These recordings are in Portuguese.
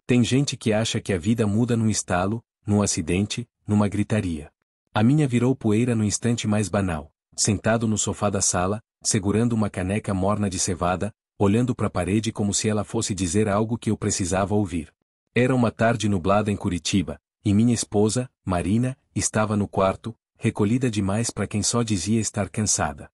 Tem gente que acha que a vida muda num estalo, num acidente, numa gritaria. A minha virou poeira no instante mais banal, sentado no sofá da sala, segurando uma caneca morna de cevada, olhando para a parede como se ela fosse dizer algo que eu precisava ouvir. Era uma tarde nublada em Curitiba, e minha esposa, Marina, estava no quarto, recolhida demais para quem só dizia estar cansada.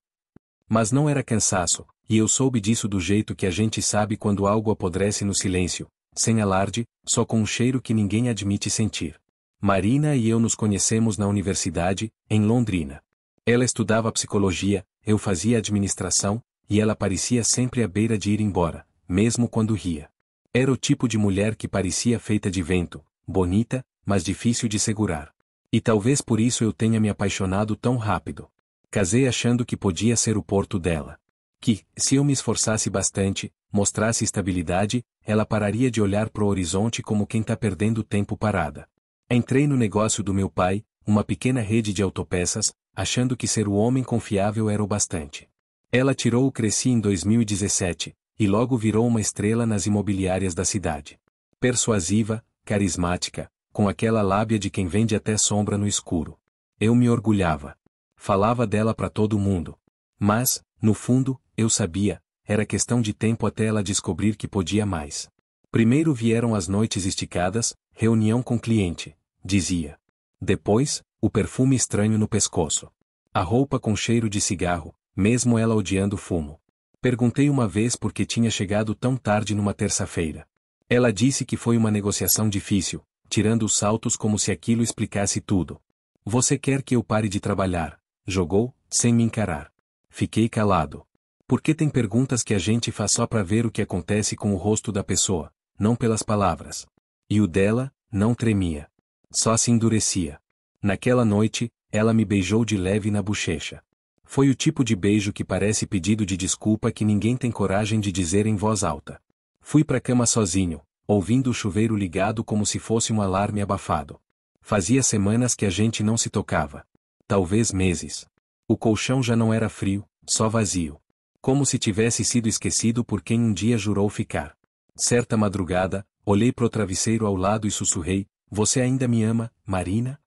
Mas não era cansaço, e eu soube disso do jeito que a gente sabe quando algo apodrece no silêncio, sem alarde, só com um cheiro que ninguém admite sentir. Marina e eu nos conhecemos na universidade, em Londrina. Ela estudava psicologia, eu fazia administração, e ela parecia sempre à beira de ir embora, mesmo quando ria. Era o tipo de mulher que parecia feita de vento, bonita, mas difícil de segurar. E talvez por isso eu tenha me apaixonado tão rápido. Casei achando que podia ser o porto dela. Que, se eu me esforçasse bastante, mostrasse estabilidade, ela pararia de olhar pro horizonte como quem tá perdendo tempo parada. Entrei no negócio do meu pai, uma pequena rede de autopeças, achando que ser o homem confiável era o bastante. Ela tirou o Cresci em 2017, e logo virou uma estrela nas imobiliárias da cidade. Persuasiva, carismática, com aquela lábia de quem vende até sombra no escuro. Eu me orgulhava. Falava dela para todo mundo. Mas, no fundo, eu sabia, era questão de tempo até ela descobrir que podia mais. Primeiro vieram as noites esticadas, reunião com cliente, dizia. Depois, o perfume estranho no pescoço. A roupa com cheiro de cigarro, mesmo ela odiando fumo. Perguntei uma vez por que tinha chegado tão tarde numa terça-feira. Ela disse que foi uma negociação difícil, tirando os saltos como se aquilo explicasse tudo. Você quer que eu pare de trabalhar? Jogou, sem me encarar. Fiquei calado. Porque tem perguntas que a gente faz só para ver o que acontece com o rosto da pessoa, não pelas palavras. E o dela, não tremia. Só se endurecia. Naquela noite, ela me beijou de leve na bochecha. Foi o tipo de beijo que parece pedido de desculpa que ninguém tem coragem de dizer em voz alta. Fui pra cama sozinho, ouvindo o chuveiro ligado como se fosse um alarme abafado. Fazia semanas que a gente não se tocava. Talvez meses. O colchão já não era frio, só vazio. Como se tivesse sido esquecido por quem um dia jurou ficar. Certa madrugada, olhei pro travesseiro ao lado e sussurrei, você ainda me ama, Marina?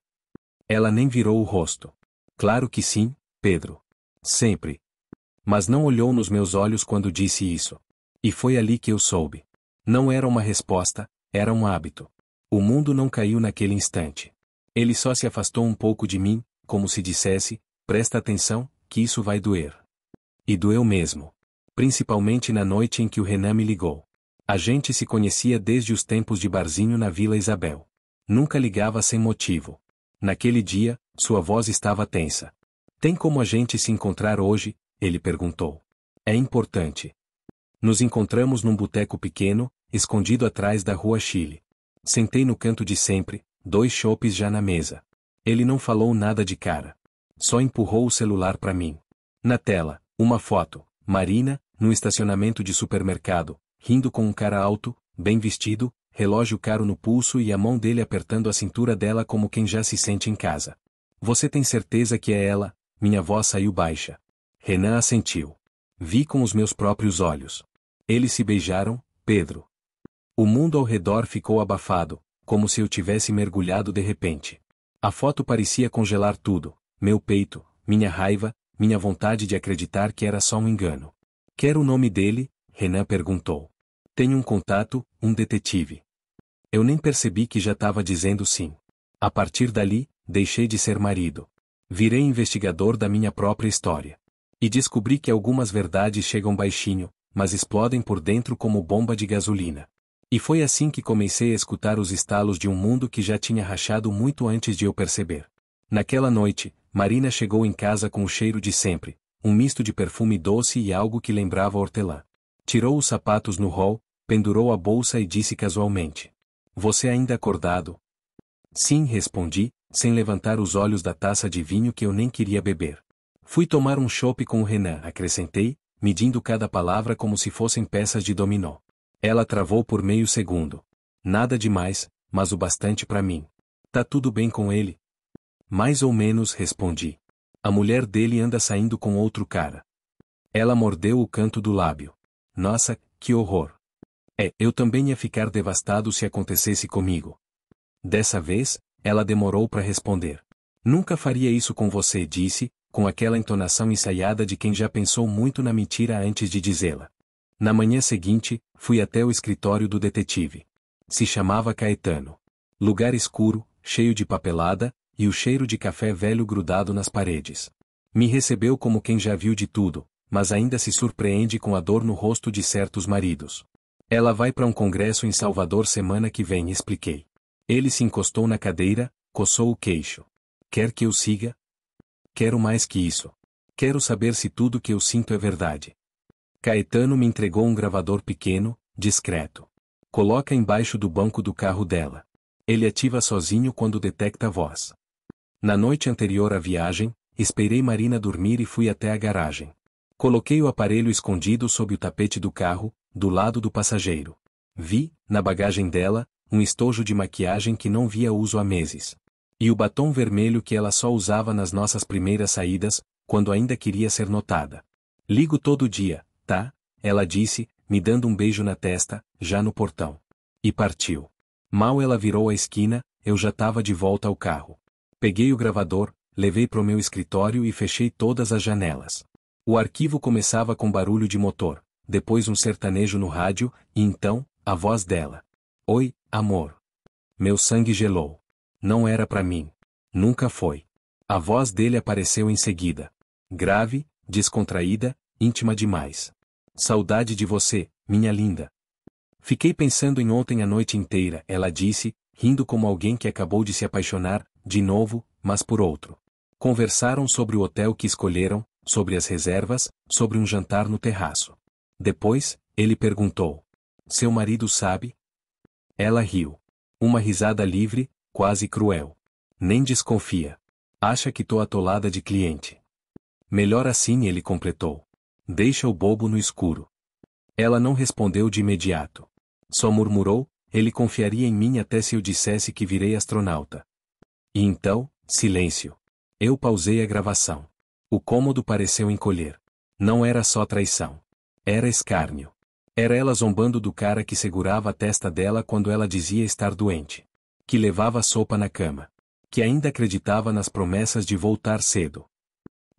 Ela nem virou o rosto. Claro que sim, Pedro. Sempre. Mas não olhou nos meus olhos quando disse isso. E foi ali que eu soube. Não era uma resposta, era um hábito. O mundo não caiu naquele instante. Ele só se afastou um pouco de mim, como se dissesse, presta atenção, que isso vai doer. E doeu mesmo. Principalmente na noite em que o Renan me ligou. A gente se conhecia desde os tempos de barzinho na Vila Isabel. Nunca ligava sem motivo. Naquele dia, sua voz estava tensa. Tem como a gente se encontrar hoje? Ele perguntou. É importante. Nos encontramos num boteco pequeno, escondido atrás da Rua Chile. Sentei no canto de sempre, 2 chopes já na mesa. Ele não falou nada de cara. Só empurrou o celular para mim. Na tela, uma foto, Marina, num estacionamento de supermercado, rindo com um cara alto, bem vestido, relógio caro no pulso e a mão dele apertando a cintura dela como quem já se sente em casa. Você tem certeza que é ela? Minha voz saiu baixa. Renan assentiu. Vi com os meus próprios olhos. Eles se beijaram, Pedro. O mundo ao redor ficou abafado, como se eu tivesse mergulhado de repente. A foto parecia congelar tudo, meu peito, minha raiva, minha vontade de acreditar que era só um engano. Quer o nome dele? Renan perguntou. Tenho um contato, um detetive. Eu nem percebi que já estava dizendo sim. A partir dali, deixei de ser marido. Virei investigador da minha própria história. E descobri que algumas verdades chegam baixinho, mas explodem por dentro como bomba de gasolina. E foi assim que comecei a escutar os estalos de um mundo que já tinha rachado muito antes de eu perceber. Naquela noite, Marina chegou em casa com o cheiro de sempre, um misto de perfume doce e algo que lembrava hortelã. Tirou os sapatos no hall, pendurou a bolsa e disse casualmente. Você ainda acordado? Sim, respondi, sem levantar os olhos da taça de vinho que eu nem queria beber. Fui tomar um chopp com o Renan, acrescentei, medindo cada palavra como se fossem peças de dominó. Ela travou por meio segundo. Nada demais, mas o bastante para mim. Tá tudo bem com ele? Mais ou menos, respondi. A mulher dele anda saindo com outro cara. Ela mordeu o canto do lábio. Nossa, que horror. Eu também ia ficar devastado se acontecesse comigo. Dessa vez, ela demorou para responder. Nunca faria isso com você, disse, com aquela entonação ensaiada de quem já pensou muito na mentira antes de dizê-la. Na manhã seguinte, fui até o escritório do detetive. Se chamava Caetano. Lugar escuro, cheio de papelada, e o cheiro de café velho grudado nas paredes. Me recebeu como quem já viu de tudo, mas ainda se surpreende com a dor no rosto de certos maridos. Ela vai para um congresso em Salvador semana que vem, expliquei. Ele se encostou na cadeira, coçou o queixo. Quer que eu siga? Quero mais que isso. Quero saber se tudo que eu sinto é verdade. Caetano me entregou um gravador pequeno, discreto. Coloca embaixo do banco do carro dela. Ele ativa sozinho quando detecta a voz. Na noite anterior à viagem, esperei Marina dormir e fui até a garagem. Coloquei o aparelho escondido sob o tapete do carro, do lado do passageiro. Vi, na bagagem dela, um estojo de maquiagem que não via uso há meses. E o batom vermelho que ela só usava nas nossas primeiras saídas, quando ainda queria ser notada. Ligo todo dia, tá? Ela disse, me dando um beijo na testa, já no portão. E partiu. Mal ela virou a esquina, eu já estava de volta ao carro. Peguei o gravador, levei pro meu escritório e fechei todas as janelas. O arquivo começava com barulho de motor, depois um sertanejo no rádio, e então, a voz dela. Oi, amor. Meu sangue gelou. Não era pra mim. Nunca foi. A voz dele apareceu em seguida. Grave, descontraída, íntima demais. Saudade de você, minha linda. Fiquei pensando em ontem a noite inteira, ela disse, rindo como alguém que acabou de se apaixonar, de novo, mas por outro. Conversaram sobre o hotel que escolheram, sobre as reservas, sobre um jantar no terraço. Depois, ele perguntou. Seu marido sabe? Ela riu. Uma risada livre, quase cruel. Nem desconfia. Acha que tô atolada de cliente. Melhor assim, ele completou. Deixa o bobo no escuro. Ela não respondeu de imediato. Só murmurou, ele confiaria em mim até se eu dissesse que virei astronauta. E então, silêncio. Eu pausei a gravação. O cômodo pareceu encolher. Não era só traição. Era escárnio. Era ela zombando do cara que segurava a testa dela quando ela dizia estar doente. Que levava sopa na cama. Que ainda acreditava nas promessas de voltar cedo.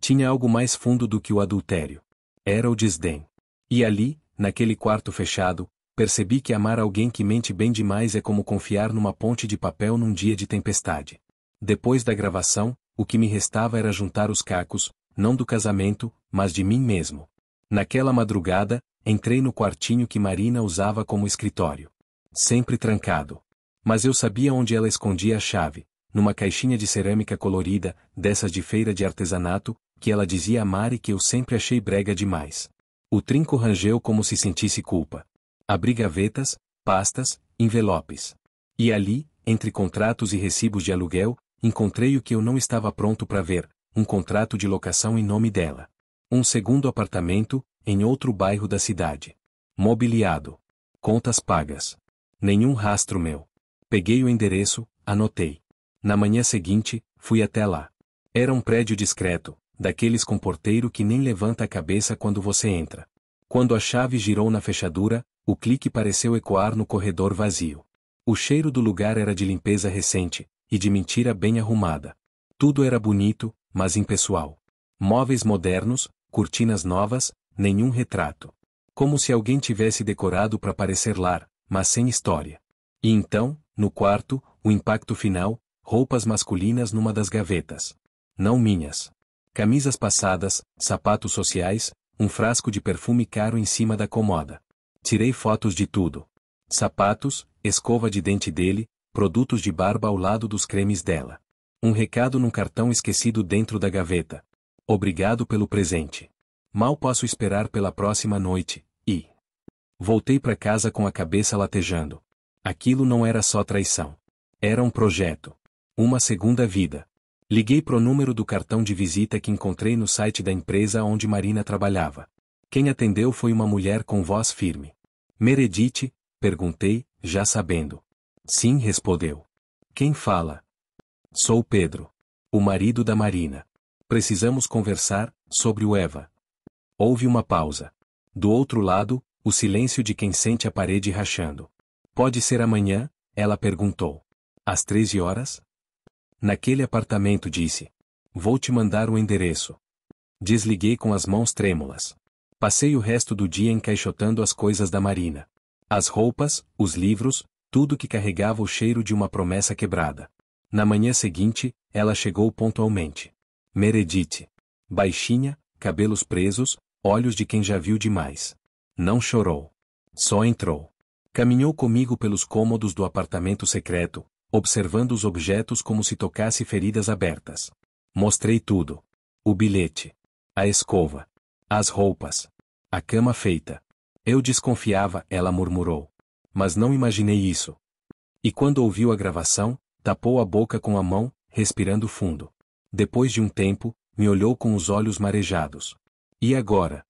Tinha algo mais fundo do que o adultério. Era o desdém. E ali, naquele quarto fechado, percebi que amar alguém que mente bem demais é como confiar numa ponte de papel num dia de tempestade. Depois da gravação, o que me restava era juntar os cacos, não do casamento, mas de mim mesmo. Naquela madrugada, entrei no quartinho que Marina usava como escritório. Sempre trancado. Mas eu sabia onde ela escondia a chave, numa caixinha de cerâmica colorida, dessas de feira de artesanato, que ela dizia amar e que eu sempre achei brega demais. O trinco rangeu como se sentisse culpa. Abri gavetas, pastas, envelopes. E ali, entre contratos e recibos de aluguel, encontrei o que eu não estava pronto para ver, um contrato de locação em nome dela. Um segundo apartamento, em outro bairro da cidade. Mobiliado. Contas pagas. Nenhum rastro meu. Peguei o endereço, anotei. Na manhã seguinte, fui até lá. Era um prédio discreto, daqueles com porteiro que nem levanta a cabeça quando você entra. Quando a chave girou na fechadura, o clique pareceu ecoar no corredor vazio. O cheiro do lugar era de limpeza recente, e de mentira bem arrumada. Tudo era bonito, mas impessoal. Móveis modernos, cortinas novas, nenhum retrato. Como se alguém tivesse decorado para parecer lar, mas sem história. E então, no quarto, o impacto final, roupas masculinas numa das gavetas. Não minhas. Camisas passadas, sapatos sociais, um frasco de perfume caro em cima da comoda. Tirei fotos de tudo. Sapatos, escova de dente dele, produtos de barba ao lado dos cremes dela. Um recado num cartão esquecido dentro da gaveta. Obrigado pelo presente. Mal posso esperar pela próxima noite, e... Voltei para casa com a cabeça latejando. Aquilo não era só traição. Era um projeto. Uma segunda vida. Liguei pro número do cartão de visita que encontrei no site da empresa onde Marina trabalhava. Quem atendeu foi uma mulher com voz firme. Meredith? Perguntei, já sabendo. Sim, respondeu. Quem fala? Sou Pedro. O marido da Marina. Precisamos conversar sobre o Eva. Houve uma pausa. Do outro lado, O silêncio de quem sente a parede rachando. Pode ser amanhã? Ela perguntou. Às 13 horas? Naquele apartamento, disse. Vou te mandar o endereço. Desliguei com as mãos trêmulas. Passei o resto do dia encaixotando as coisas da Marina. As roupas, os livros, tudo que carregava o cheiro de uma promessa quebrada. Na manhã seguinte, ela chegou pontualmente. Meredith. Baixinha, cabelos presos, olhos de quem já viu demais. Não chorou. Só entrou. Caminhou comigo pelos cômodos do apartamento secreto, observando os objetos como se tocasse feridas abertas. Mostrei tudo. O bilhete. A escova. As roupas. A cama feita. Eu desconfiava, ela murmurou. Mas não imaginei isso. E quando ouviu a gravação, tapou a boca com a mão, respirando fundo. Depois de um tempo, me olhou com os olhos marejados. E agora?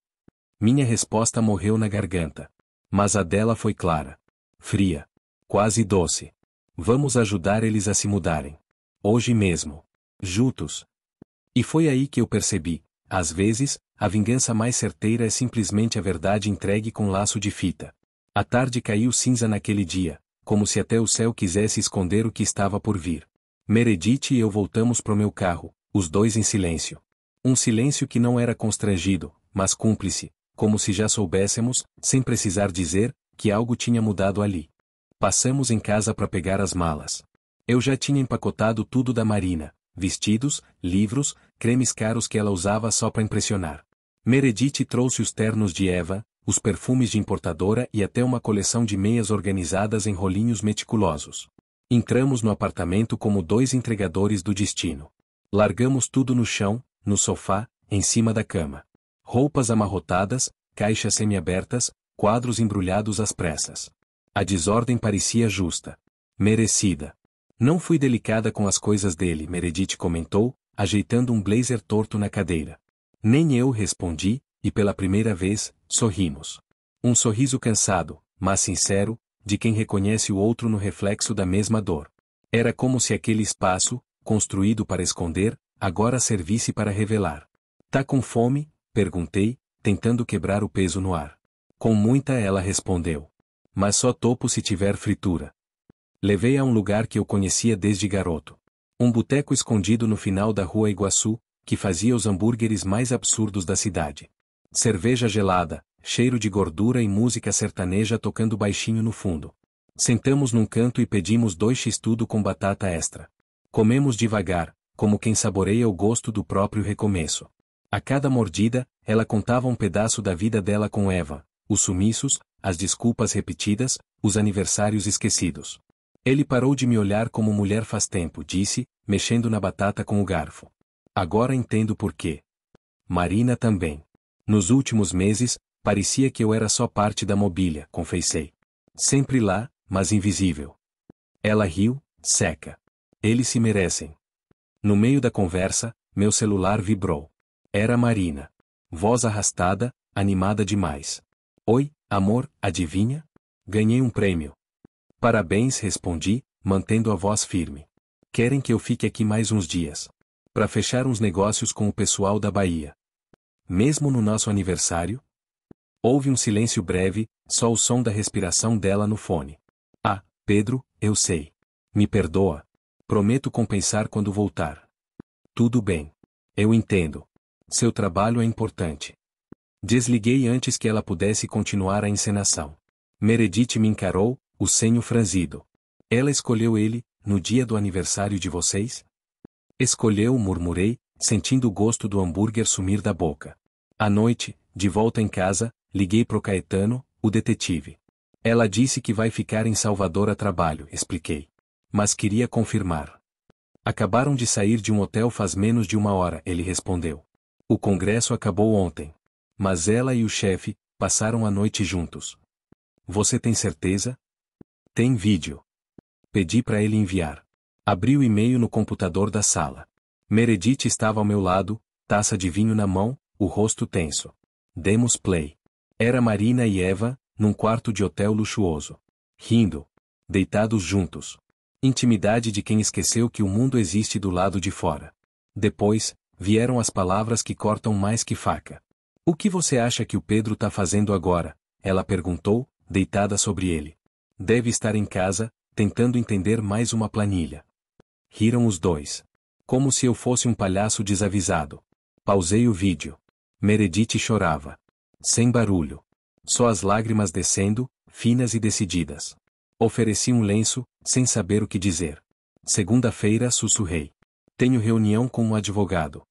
Minha resposta morreu na garganta. Mas a dela foi clara. Fria. Quase doce. Vamos ajudar eles a se mudarem. Hoje mesmo. Juntos. E foi aí que eu percebi, às vezes, a vingança mais certeira é simplesmente a verdade entregue com laço de fita. A tarde caiu cinza naquele dia, como se até o céu quisesse esconder o que estava por vir. Meredith e eu voltamos pro meu carro, os dois em silêncio. Um silêncio que não era constrangido, mas cúmplice, como se já soubéssemos, sem precisar dizer, que algo tinha mudado ali. Passamos em casa para pegar as malas. Eu já tinha empacotado tudo da Marina, vestidos, livros, cremes caros que ela usava só para impressionar. Meredith trouxe os ternos de Eva, os perfumes de importadora e até uma coleção de meias organizadas em rolinhos meticulosos. Entramos no apartamento como dois entregadores do destino. Largamos tudo no chão, no sofá, em cima da cama. Roupas amarrotadas, caixas semiabertas, quadros embrulhados às pressas. A desordem parecia justa. Merecida. Não fui delicada com as coisas dele, Meredith comentou, ajeitando um blazer torto na cadeira. Nem eu, respondi, e pela primeira vez, sorrimos. Um sorriso cansado, mas sincero, de quem reconhece o outro no reflexo da mesma dor. Era como se aquele espaço, construído para esconder, agora servisse para revelar. Tá com fome? Perguntei, tentando quebrar o peso no ar. Com muita, ela respondeu. Mas só topo se tiver fritura. Levei a um lugar que eu conhecia desde garoto. Um boteco escondido no final da rua Iguaçu, que fazia os hambúrgueres mais absurdos da cidade. Cerveja gelada, cheiro de gordura e música sertaneja tocando baixinho no fundo. Sentamos num canto e pedimos 2 x-tudo com batata extra. Comemos devagar, como quem saboreia o gosto do próprio recomeço. A cada mordida, ela contava um pedaço da vida dela com Eva, os sumiços, as desculpas repetidas, os aniversários esquecidos. Ele parou de me olhar como mulher faz tempo, disse, mexendo na batata com o garfo. Agora entendo por quê. Marina também. Nos últimos meses, parecia que eu era só parte da mobília, confessei. Sempre lá, mas invisível. Ela riu, seca. Eles se merecem. No meio da conversa, meu celular vibrou. Era Marina. Voz arrastada, animada demais. Oi, amor, adivinha? Ganhei um prêmio. Parabéns, respondi, mantendo a voz firme. Querem que eu fique aqui mais uns dias. Para fechar uns negócios com o pessoal da Bahia. Mesmo no nosso aniversário? Houve um silêncio breve, só o som da respiração dela no fone. Ah, Pedro, eu sei. Me perdoa. Prometo compensar quando voltar. Tudo bem. Eu entendo. Seu trabalho é importante. Desliguei antes que ela pudesse continuar a encenação. Meredith me encarou, o senho franzido. Ela escolheu ele, no dia do aniversário de vocês? Escolheu, murmurei, sentindo o gosto do hambúrguer sumir da boca. À noite, de volta em casa, liguei pro Caetano, o detetive. Ela disse que vai ficar em Salvador a trabalho, expliquei. Mas queria confirmar. Acabaram de sair de um hotel faz menos de 1 hora, ele respondeu. O congresso acabou ontem. Mas ela e o chefe passaram a noite juntos. Você tem certeza? Tem vídeo. Pedi para ele enviar. Abri o e-mail no computador da sala. Meredith estava ao meu lado, taça de vinho na mão, o rosto tenso. Demos play. Era Marina e Eva, num quarto de hotel luxuoso. Rindo. Deitados juntos. Intimidade de quem esqueceu que o mundo existe do lado de fora. Depois, vieram as palavras que cortam mais que faca. O que você acha que o Pedro tá fazendo agora? ela perguntou, deitada sobre ele. Deve estar em casa, tentando entender mais uma planilha. Riram os dois. Como se eu fosse um palhaço desavisado. Pausei o vídeo. Meredith chorava. Sem barulho. Só as lágrimas descendo, finas e decididas. Ofereci um lenço, sem saber o que dizer. Segunda-feira, sussurrei. Tenho reunião com um advogado.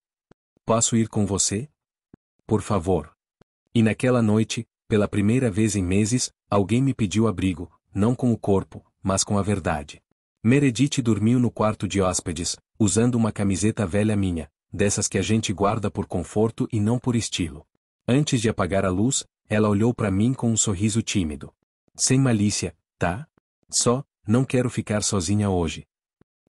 Posso ir com você? Por favor. E naquela noite, pela primeira vez em meses, alguém me pediu abrigo, não com o corpo, mas com a verdade. Meredith dormiu no quarto de hóspedes, usando uma camiseta velha minha, dessas que a gente guarda por conforto e não por estilo. Antes de apagar a luz, ela olhou para mim com um sorriso tímido. Sem malícia, tá? Só, não quero ficar sozinha hoje.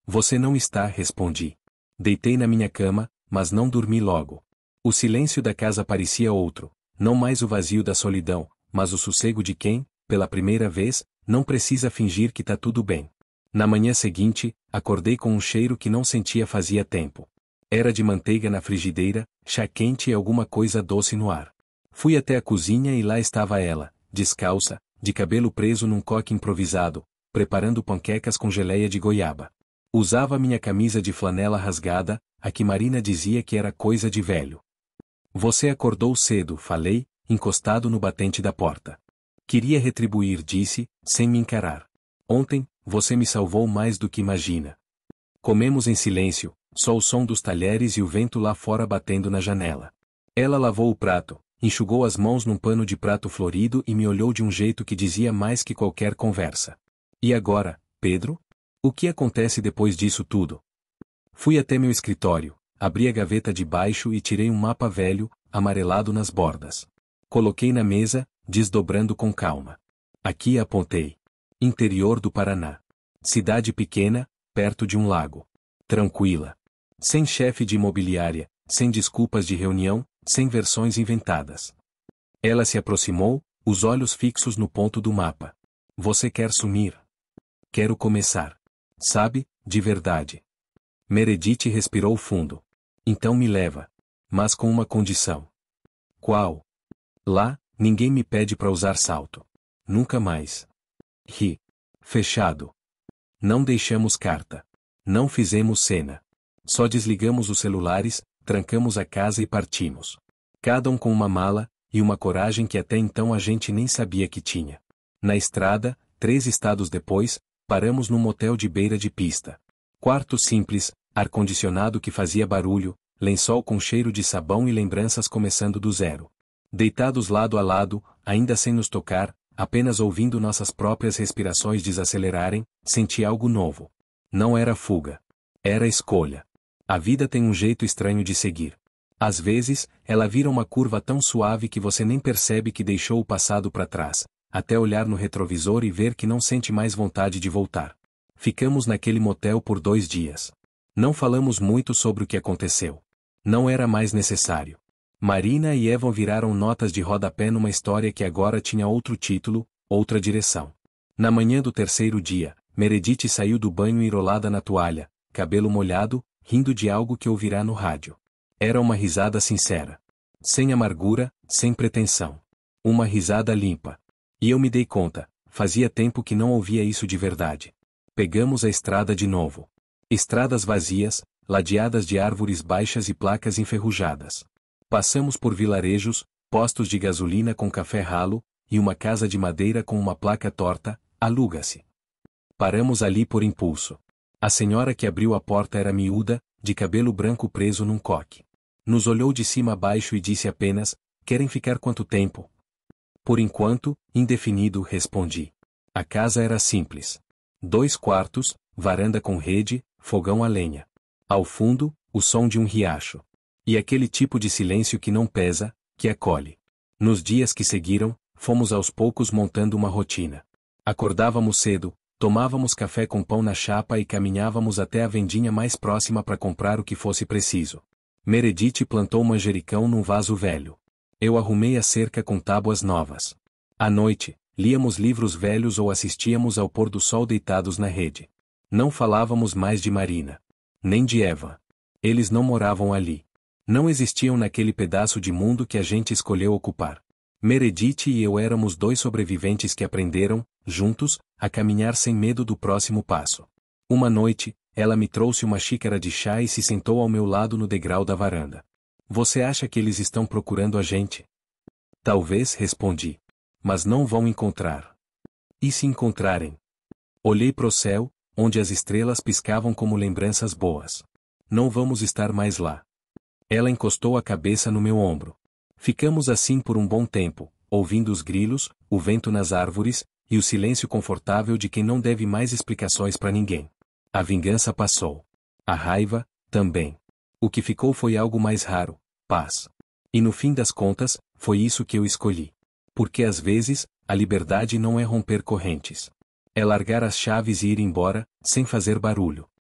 Você não está, respondi. Deitei na minha cama, mas não dormi logo. O silêncio da casa parecia outro, não mais o vazio da solidão, mas o sossego de quem, pela primeira vez, não precisa fingir que tá tudo bem. Na manhã seguinte, acordei com um cheiro que não sentia fazia tempo. Era de manteiga na frigideira, chá quente e alguma coisa doce no ar. Fui até a cozinha e lá estava ela, descalça, de cabelo preso num coque improvisado, preparando panquecas com geleia de goiaba. Usava minha camisa de flanela rasgada, a que Marina dizia que era coisa de velho. Você acordou cedo, falei, encostado no batente da porta. Queria retribuir, disse, sem me encarar. Ontem, você me salvou mais do que imagina. Comemos em silêncio, só o som dos talheres e o vento lá fora batendo na janela. Ela lavou o prato, enxugou as mãos num pano de prato florido e me olhou de um jeito que dizia mais que qualquer conversa. E agora, Pedro? O que acontece depois disso tudo? Fui até meu escritório, abri a gaveta de baixo e tirei um mapa velho, amarelado nas bordas. Coloquei na mesa, desdobrando com calma. Aqui apontei. Interior do Paraná. Cidade pequena, perto de um lago. Tranquila. Sem chefe de imobiliária, sem desculpas de reunião, sem versões inventadas. Ela se aproximou, os olhos fixos no ponto do mapa. Você quer sumir? Quero começar. Sabe, de verdade. Meredith respirou fundo. Então me leva. Mas com uma condição. Qual? Lá, ninguém me pede para usar salto. Nunca mais. Ri. Fechado. Não deixamos carta. Não fizemos cena. Só desligamos os celulares, trancamos a casa e partimos. Cada um com uma mala, e uma coragem que até então a gente nem sabia que tinha. Na estrada, 3 estados depois, paramos num motel de beira de pista. Quarto simples, ar-condicionado que fazia barulho, lençol com cheiro de sabão e lembranças começando do zero. Deitados lado a lado, ainda sem nos tocar, apenas ouvindo nossas próprias respirações desacelerarem, senti algo novo. Não era fuga. Era escolha. A vida tem um jeito estranho de seguir. Às vezes, ela vira uma curva tão suave que você nem percebe que deixou o passado para trás, até olhar no retrovisor e ver que não sente mais vontade de voltar. Ficamos naquele motel por 2 dias. Não falamos muito sobre o que aconteceu. Não era mais necessário. Marina e Evan viraram notas de rodapé numa história que agora tinha outro título, outra direção. Na manhã do 3º dia, Meredith saiu do banho enrolada na toalha, cabelo molhado, rindo de algo que ouvirá no rádio. Era uma risada sincera. Sem amargura, sem pretensão. Uma risada limpa. E eu me dei conta, fazia tempo que não ouvia isso de verdade. Pegamos a estrada de novo. Estradas vazias, ladeadas de árvores baixas e placas enferrujadas. Passamos por vilarejos, postos de gasolina com café ralo, e uma casa de madeira com uma placa torta, aluga-se. Paramos ali por impulso. A senhora que abriu a porta era miúda, de cabelo branco preso num coque. Nos olhou de cima a baixo e disse apenas, querem ficar quanto tempo? Por enquanto, indefinido, respondi. A casa era simples. 2 quartos, varanda com rede, fogão a lenha. Ao fundo, o som de um riacho. E aquele tipo de silêncio que não pesa, que acolhe. Nos dias que seguiram, fomos aos poucos montando uma rotina. Acordávamos cedo, tomávamos café com pão na chapa e caminhávamos até a vendinha mais próxima para comprar o que fosse preciso. Meredith plantou manjericão num vaso velho. Eu arrumei a cerca com tábuas novas. À noite, líamos livros velhos ou assistíamos ao pôr do sol deitados na rede. Não falávamos mais de Marina. Nem de Eva. Eles não moravam ali. Não existiam naquele pedaço de mundo que a gente escolheu ocupar. Meredith e eu éramos dois sobreviventes que aprenderam, juntos, a caminhar sem medo do próximo passo. Uma noite, ela me trouxe uma xícara de chá e se sentou ao meu lado no degrau da varanda. Você acha que eles estão procurando a gente? Talvez, respondi. Mas não vão encontrar. E se encontrarem? Olhei pro céu, onde as estrelas piscavam como lembranças boas. Não vamos estar mais lá. Ela encostou a cabeça no meu ombro. Ficamos assim por um bom tempo, ouvindo os grilos, o vento nas árvores, e o silêncio confortável de quem não deve mais explicações para ninguém. A vingança passou. A raiva, também. O que ficou foi algo mais raro, paz. E no fim das contas, foi isso que eu escolhi. Porque às vezes, a liberdade não é romper correntes. É largar as chaves e ir embora, sem fazer barulho.